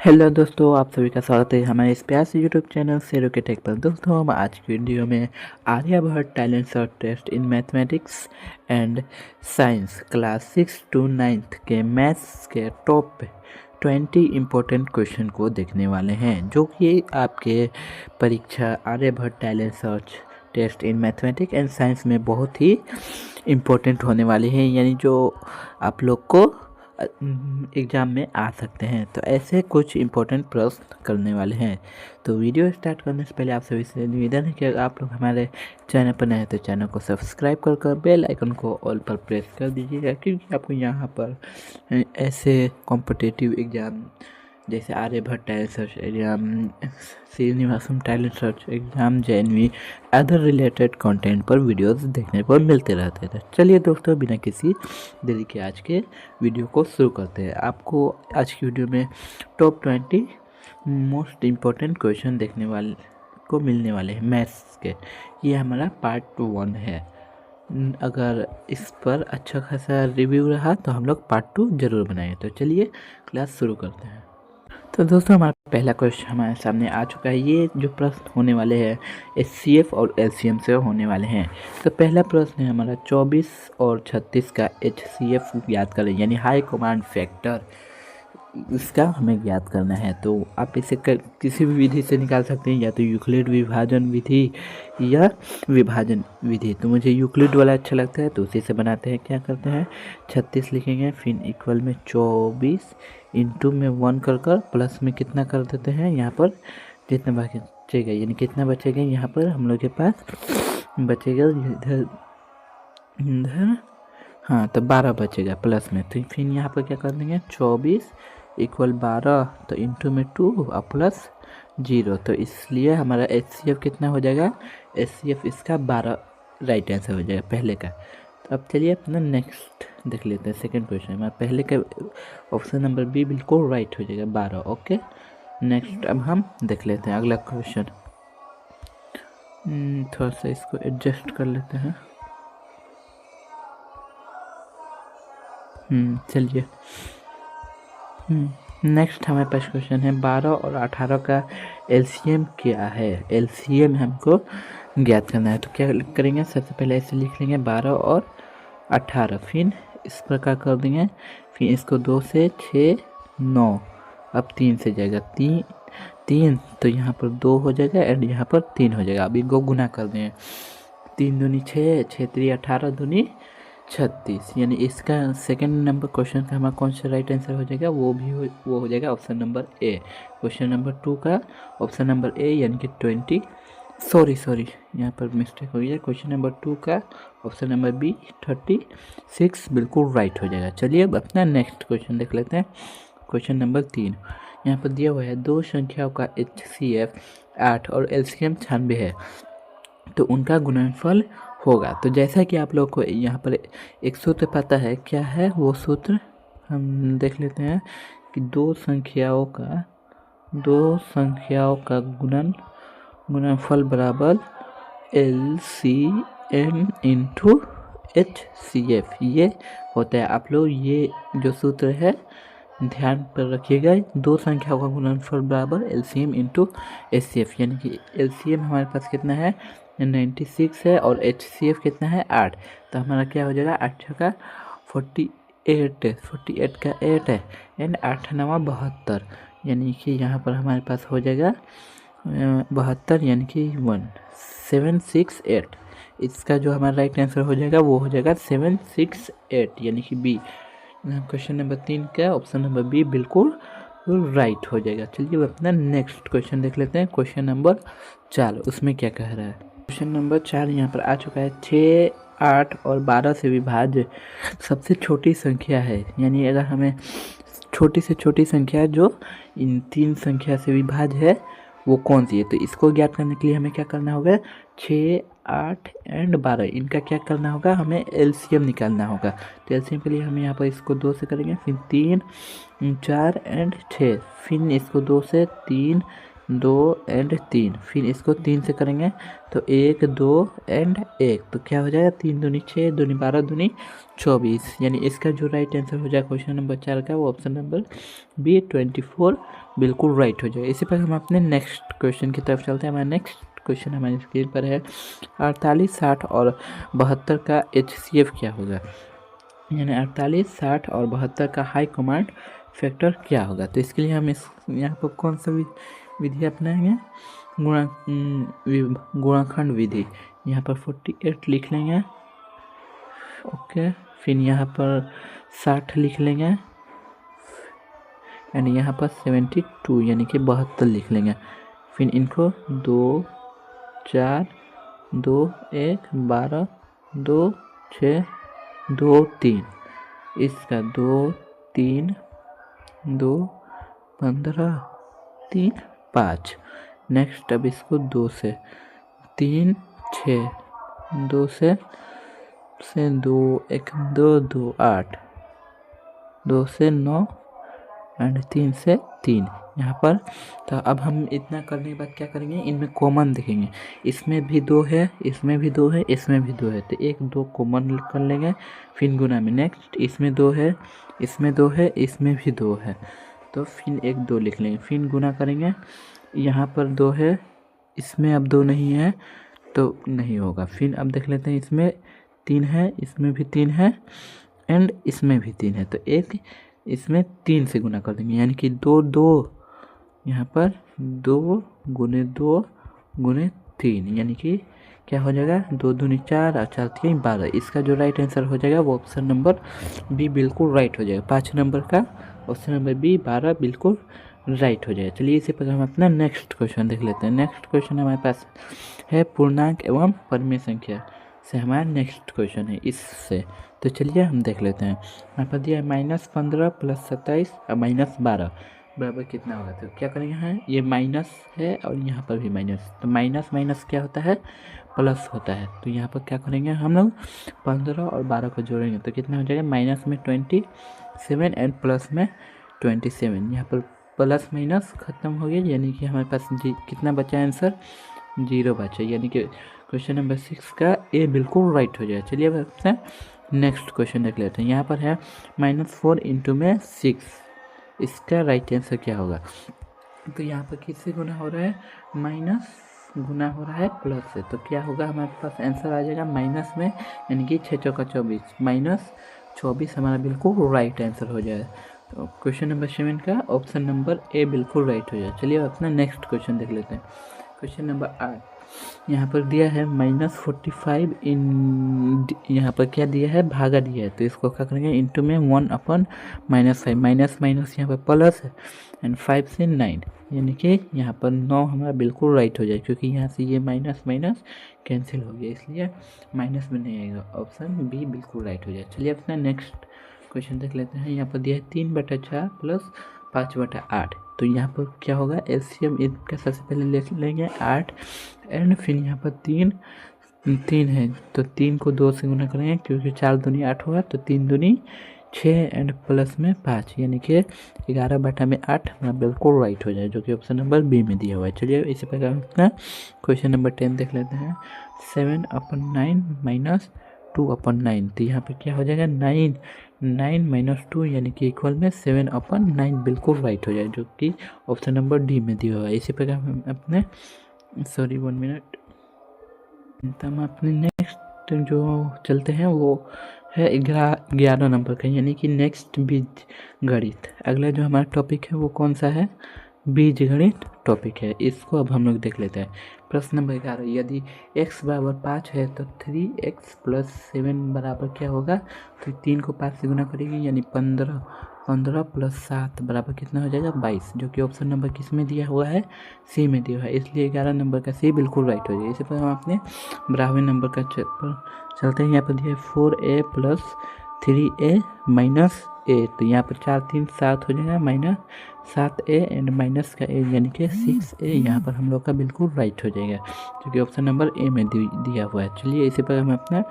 Hello दोस्तों, आप सभी का स्वागत है हमारे इस प्यार से यूट्यूब चैनल शेरों के टेक पर। दोस्तों, हम आज की वीडियो में Aryabhatta talent search test in mathematics and science class 6 to 9 के मैथ्स के टॉप 20 इम्पोर्टेंट क्वेश्चन को देखने वाले हैं, जो कि आपके परीक्षा Aryabhatta talent search test in mathematics and science में बहुत ही इम्पोर्टेंट होने वाले हैं, यानी जो आप लोग को एग्ज़ाम में आ सकते हैं। तो ऐसे कुछ इम्पोर्टेंट प्रश्न करने वाले हैं। तो वीडियो स्टार्ट करने से पहले आप सभी से निवेदन है कि अगर आप लोग हमारे चैनल पर नए हैं तो चैनल को सब्सक्राइब कर बेल आइकन को ऑल पर प्रेस कर दीजिएगा, क्योंकि आपको यहाँ पर ऐसे कॉम्पिटिटिव एग्ज़ाम जैसे Aryabhatta talent search exam, Srinivasam talent search exam, JNV other related content पर वीडियोस देखने को मिलते रहते थे। चलिए दोस्तों, बिना किसी देरी के आज के वीडियो को शुरू करते हैं। आपको आज की वीडियो में टॉप 20 मोस्ट इम्पोर्टेंट क्वेश्चन देखने वाले को मिलने वाले हैं मैथ्स के। ये हमारा पार्ट 1 है। अगर इस पर अच्छा खासा रिव्यू रहा तो हम लोग पार्ट 2 जरूर बनाएंगे। तो चलिए क्लास शुरू करते हैं। तो दोस्तों, हमारा पहला क्वेश्चन हमारे सामने आ चुका है। ये जो प्रश्न होने वाले हैं HCF और LCM से होने वाले हैं। तो पहला प्रश्न है हमारा 24 और 36 का HCF याद करें, यानी हाई कमांड फैक्टर। इसका हमें याद करना है। तो आप इसे किसी भी विधि से निकाल सकते हैं, या तो यूक्लिड विभाजन विधि या विभाजन विधि। तो मुझे यूक्लिड वाला अच्छा लगता है, तो उसी से बनाते हैं। क्या करते हैं, 36 लिखेंगे, फिर इक्वल में 24 इंटू में 1 कर प्लस में कितना कर देते हैं, यहाँ पर जितना बचेगा, यानी कितना बचेगा यहाँ पर हम लोग के पास बचेगा इधर इधर, हाँ, तो 12 बचेगा प्लस में। तो फिर यहाँ पर क्या कर देंगे, 24 इक्वल 12, तो इंटू में 2 और प्लस 0। तो इसलिए हमारा HCF कितना हो जाएगा, HCF इसका 12 राइट आंसर हो जाएगा पहले का। तो अब चलिए अपना नेक्स्ट देख लेते हैं। सेकंड क्वेश्चन हमारा पहले का ऑप्शन नंबर बी बिल्कुल राइट हो जाएगा, 12। ओके, नेक्स्ट अब हम देख लेते हैं अगला क्वेश्चन। थोड़ा सा इसको एडजस्ट कर लेते हैं। चलिए, नेक्स्ट हमारे पास क्वेश्चन है 12 और 18 का LCM क्या है। LCM हमको ज्ञात करना है। तो क्या करेंगे, सबसे पहले ऐसे लिख लेंगे 12 और 18, फिर इस प्रकार कर देंगे, फिर इसको 2 से 6 9, अब 3 से जाएगा, 3 तो यहाँ पर 2 हो जाएगा एंड यहाँ पर 3 हो जाएगा। अब इनको गुना कर देंगे, 3 दूनी 6, 6 3 18 दूनी 36, यानी इसका सेकंड नंबर क्वेश्चन का हमारा कौन सा राइट आंसर हो जाएगा, वो हो जाएगा option number A. Question number 2 का ऑप्शन नंबर ए, यानी कि 20, सॉरी यहाँ पर मिस्टेक हो गया। क्वेश्चन नंबर 2 का ऑप्शन नंबर बी 36 बिल्कुल राइट हो जाएगा। चलिए अब अपना नेक्स्ट क्वेश्चन देख लेते हैं। क्वेश्चन नंबर 3 यहाँ पर दिया हुआ है, दो संख्याओं का HCF 8 और LCM 96 है, तो उनका गुणनफल होगा। तो जैसा कि आप लोग को यहाँ पर एक सूत्र पता है, क्या है वो सूत्र हम देख लेते हैं कि दो संख्याओं का गुणनफल बराबर LCM इंटू HCF ये होता है। आप लोग ये जो सूत्र है ध्यान पर रखिएगा, दो संख्याओं का गुणनफल बराबर LCM इंटू HCF, यानी कि LCM हमारे पास कितना है 96 है और HCF कितना है 8। तो हमारा क्या हो जाएगा, 8 का 48 का 8 है एंड 8 9 72, यानी कि यहाँ पर हमारे पास हो जाएगा 72, यानी कि 768। इसका जो हमारा राइट आंसर हो जाएगा वो हो जाएगा 768, यानी कि बी। क्वेश्चन नंबर 3 का ऑप्शन नंबर बी बिल्कुल राइट हो जाएगा। चलिए अपना नेक्स्ट क्वेश्चन देख लेते हैं। क्वेश्चन नंबर 4, उसमें क्या कह रहा है। क्वेश्चन नंबर 4 यहाँ पर आ चुका है, 6 8 और 12 से विभाज्य सबसे छोटी संख्या है, यानी अगर हमें छोटी से छोटी संख्या जो इन 3 संख्या से विभाज्य है वो कौन सी है। तो इसको ज्ञात करने के लिए हमें क्या करना होगा, 6 8 एंड 12 इनका क्या करना होगा, हमें LCM निकालना होगा। तो LCM के लिए हम यहाँ पर इसको 2 से करेंगे, फिर 3 4 एंड 6, फिर इसको 2 से 3 2 एंड 3, फिर इसको 3 से करेंगे तो 1 2 एंड 1, तो क्या हो जाएगा 3 दूनी 6, दूनी 12, दूनी 24, यानी इसका जो राइट आंसर हो जाएगा क्वेश्चन नंबर 4 का वो ऑप्शन नंबर बी 24 बिल्कुल राइट हो जाएगा। इसी पर हम अपने नेक्स्ट क्वेश्चन की तरफ चलते हैं। हमारा नेक्स्ट क्वेश्चन हमारी स्क्रीन पर है 48, 60 और 72 का HCF क्या होगा, यानी 48, 60 और 72 का हाई कमांड फैक्टर क्या होगा। तो इसके लिए हम इस यहाँ पर कौन सा विधि अपनाएंगे, गुणाखंड विधि। यहाँ पर 48 लिख लेंगे, ओके, फिर यहाँ पर 60 लिख लेंगे एंड यहाँ पर 72 यानी कि 72 लिख लेंगे। फिर इनको 2 4 2 1 12 2 6 2 3, इसका 2 3 2 15 3 5। नेक्स्ट अब इसको 2 से 3 6 2 से 2 1 2 2 8 2 से 9 एंड 3 से 3 यहाँ पर। तो अब हम इतना करने के बाद क्या करेंगे, इनमें कॉमन देखेंगे, इसमें भी 2 है, इसमें भी 2 है, इसमें भी 2 है, तो 1 2 कॉमन कर लेंगे, फिर गुना में। नेक्स्ट इसमें 2 है, इसमें 2 है, इसमें भी 2 है, तो फिर 1 2 लिख लेंगे, फिर गुना करेंगे, यहाँ पर 2 है, इसमें अब 2 नहीं है तो नहीं होगा। फिर अब देख लेते हैं, इसमें 3 है, इसमें भी 3 है एंड इसमें भी 3 है, तो एक इसमें 3 से गुना कर देंगे, यानी कि 2 2 यहाँ पर 2 गुने 2 गुने 3, यानी कि क्या हो जाएगा 2 दूनी 4 और 4 3 12। इसका जो राइट आंसर हो जाएगा वो ऑप्शन नंबर बी बिल्कुल राइट हो जाएगा। 5 नंबर का ऑप्शन नंबर बी 12 बिल्कुल राइट हो जाएगा। चलिए इसी पर हम अपना नेक्स्ट क्वेश्चन देख लेते हैं। नेक्स्ट क्वेश्चन हमारे पास है पूर्णांक एवं परिमेय संख्या से हमारा नेक्स्ट क्वेश्चन है इससे, तो चलिए हम देख लेते हैं। यहाँ पर दिया है -15 + 27 और -12 बराबर कितना होगा। तो क्या करेंगे, हैं ये माइनस है और यहाँ पर भी माइनस, तो माइनस माइनस क्या होता है, प्लस होता है। तो यहाँ पर क्या करेंगे हम लोग 15 और 12 को जोड़ेंगे तो कितना हो जाएगा, माइनस में 27 एंड प्लस में 27। यहाँ पर प्लस माइनस खत्म हो गया, यानी कि हमारे पास कितना बचा आंसर, 0 बचा, यानी कि क्वेश्चन नंबर 6 का ए बिल्कुल राइट हो जाए। चलिए अब अपना नेक्स्ट क्वेश्चन देख लेते हैं। यहाँ पर है -4 इंटू में 6, इसका राइट आंसर क्या होगा। तो यहाँ पर किससे गुना हो रहा है, माइनस गुना हो रहा है प्लस से, तो क्या होगा हमारे पास आंसर आ जाएगा माइनस में, यानी कि 6 चौका 24 -24 हमारा बिल्कुल राइट आंसर हो जाए। तो क्वेश्चन नंबर 7 का ऑप्शन नंबर ए बिल्कुल राइट हो जाए। चलिए अब अपना नेक्स्ट क्वेश्चन देख लेते हैं। क्वेश्चन नंबर 8 यहाँ पर दिया है -45 इन, यहाँ पर क्या दिया है, भागा दिया है, तो इसको क्या करेंगे इंटू में 1/-5, माइनस माइनस यहाँ पर प्लस है एंड 5 से 9, यानी कि यहाँ पर 9 हमारा बिल्कुल राइट हो जाए, क्योंकि यहाँ से ये माइनस माइनस कैंसिल हो गया, इसलिए माइनस में नहीं आएगा, ऑप्शन बी बिल्कुल राइट हो जाए। चलिए अपना नेक्स्ट क्वेश्चन देख लेते हैं। यहाँ पर दिया है 3/4 + 5/8, तो यहाँ पर क्या होगा, एलसीएम इसका सबसे पहले ले लेंगे 8 एंड फिर यहाँ पर 3 है, तो 3 को 2 से गुना करेंगे, क्योंकि 4 दूनी 8 होगा, तो 3 दूनी 6 एंड प्लस में 5, यानी कि 11/8 हमारा बिल्कुल राइट हो जाए, जो कि ऑप्शन नंबर बी में दिया हुआ है। चलिए इसी प्रकार अपना क्वेश्चन नंबर 10 देख लेते हैं। 7/9 - 2/9, तो यहाँ पे क्या हो जाएगा, 9 - 2 यानी कि इक्वल में 7/9 बिल्कुल राइट हो जाए, जो कि ऑप्शन नंबर डी में दिया हुआ है। इसी प्रकार हम अपने 1 मिनट, तो हम अपने नेक्स्ट जो चलते हैं वो है 11 नंबर का, यानी कि नेक्स्ट बीज गणित। अगला जो हमारा टॉपिक है वो कौन सा है, बीज गणित टॉपिक है, इसको अब हम लोग देख लेते हैं। प्रश्न नंबर 11, यदि x बराबर 5 है तो 3x + 7 बराबर क्या होगा। तो 3 को 5 से गुना करेगी, यानी 15 + 7 बराबर कितना हो जाएगा, 22, जो कि ऑप्शन नंबर किस में दिया हुआ है, सी में दिया हुआ है, इसलिए 11 नंबर का सी बिल्कुल राइट हो जाएगा। इसी पर हम अपने 12वें नंबर का चलते हैं। यहाँ पर दिया है 4a + 3a - a, तो यहाँ पर 4 3 7 हो जाएगा, -7a एंड माइनस का a, यानी कि 6a यहाँ पर हम लोग का बिल्कुल राइट हो जाएगा, जो कि ऑप्शन नंबर ए में दिया हुआ है। चलिए इसी पर हम अपना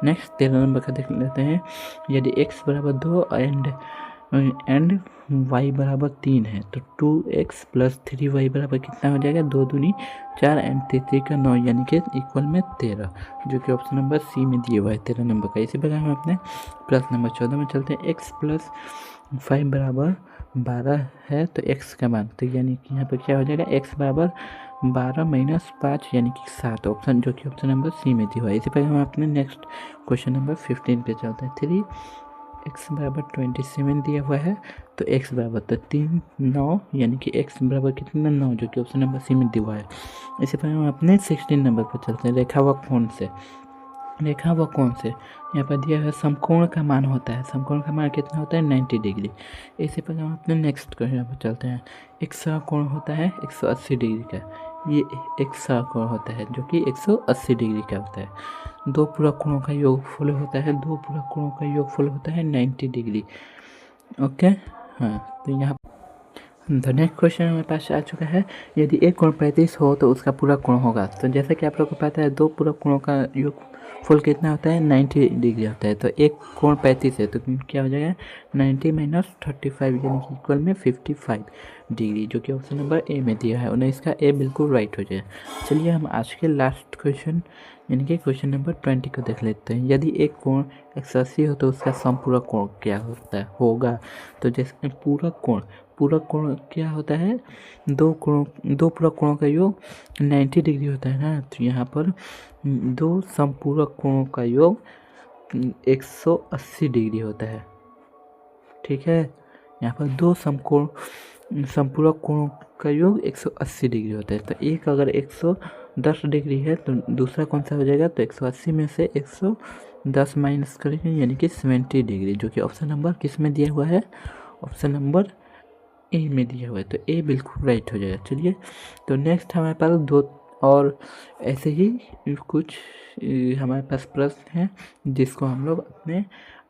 नेक्स्ट 13 नंबर का देख लेते हैं। यदि x बराबर 2 एंड एंड y बराबर 3 है तो 2x प्लस 3y बराबर कितना हो जाएगा, 2 दूनी 4 एंड 3 का 9 यानी कि इक्वल में 13, जो कि ऑप्शन नंबर सी में दिया हुआ है 13 नंबर का। इसी प्रकार हम अपने प्लस नंबर 14 में चलते हैं। x प्लस 5 बराबर 12 है तो x का मान, तो यानी कि यहाँ पर क्या हो जाएगा, x बराबर 12 माइनस 5 यानी कि 7, ऑप्शन जो कि ऑप्शन नंबर सी में दिया हुआ है। इसी प्रकार हम अपने नेक्स्ट क्वेश्चन नंबर 15 पे चलते हैं। 3x बराबर 27 दिया हुआ है तो x बराबर तो 3 9 यानी कि x बराबर कितना 9, जो कि ऑप्शन नंबर सी में दिया हुआ है। इसी प्रकार हम अपने 16 नंबर पर चलते हैं। रेखा व कोण से, रेखा व कोण से यहाँ पर दिया है समकोण का मान होता है, समकोण का मान कितना होता है 90 डिग्री। इसी प्रकार हम अपने नेक्स्ट क्वेश्चन पर चलते हैं। एक समकोण होता है 180 डिग्री का, ये एक समकोण होता है जो कि 180 डिग्री का होता है। दो पूरक कोणों का योगफल होता है, दो पूरक कोणों का योगफल होता है 90 डिग्री। ओके हाँ, तो यहाँ द नेक्स्ट क्वेश्चन हमारे पास आ चुका है। यदि एक कोण 35 हो तो उसका पूरक कोण होगा। तो जैसा कि आप लोग को पता है दो पूरक कोणों का योगफल कितना होता है 90 डिग्री होता है। तो एक कोण 35 है तो क्या हो जाएगा 90 माइनस 35 यानी कि इक्वल में 55 डिग्री, जो कि ऑप्शन नंबर ए में दिया है और इसका ए बिल्कुल राइट हो जाए। चलिए हम आज के लास्ट क्वेश्चन यानी कि क्वेश्चन नंबर 20 को देख लेते हैं। यदि एक कोण 180 हो तो उसका समपूरक कोण क्या होता है होगा। तो जैसे पूरक कोण क्या होता है, दो पूरक कोणों का योग 90 डिग्री होता है ना। तो यहाँ पर दो समपूरक कोणों का योग 180 डिग्री होता है, ठीक है। यहाँ पर दो समपूरक कोणों का योग 180 डिग्री होता है। तो एक अगर 110 डिग्री है तो दूसरा कौन सा हो जाएगा, तो 180 में से 110 माइनस करेंगे यानी कि 70 डिग्री, जो कि ऑप्शन नंबर किस में दिया हुआ है, ऑप्शन नंबर ए में दिया हुआ है। तो ए बिल्कुल राइट हो जाएगा। चलिए तो नेक्स्ट हमारे पास दो और ऐसे ही कुछ हमारे पास प्रश्न हैं जिसको हम लोग अपने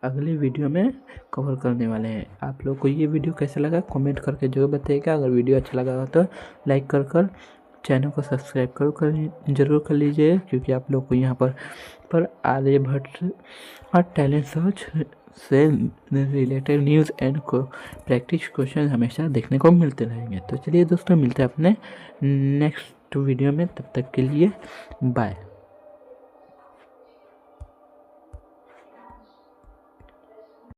अगले वीडियो में कवर करने वाले हैं। आप लोग को ये वीडियो कैसा लगा कमेंट करके जरूर बताइएगा। अगर वीडियो अच्छा लगा हो तो लाइक कर चैनल को सब्सक्राइब जरूर कर लीजिए, क्योंकि आप लोग को यहाँ पर आर्यभट्ट और टैलेंट सर्च से related news and practice question हमेशा देखने को मिलते रहेंगे। तो चलिए दोस्तों मिलते हैं अपने नेक्स्ट वीडियो में, तब तक के लिए बाय।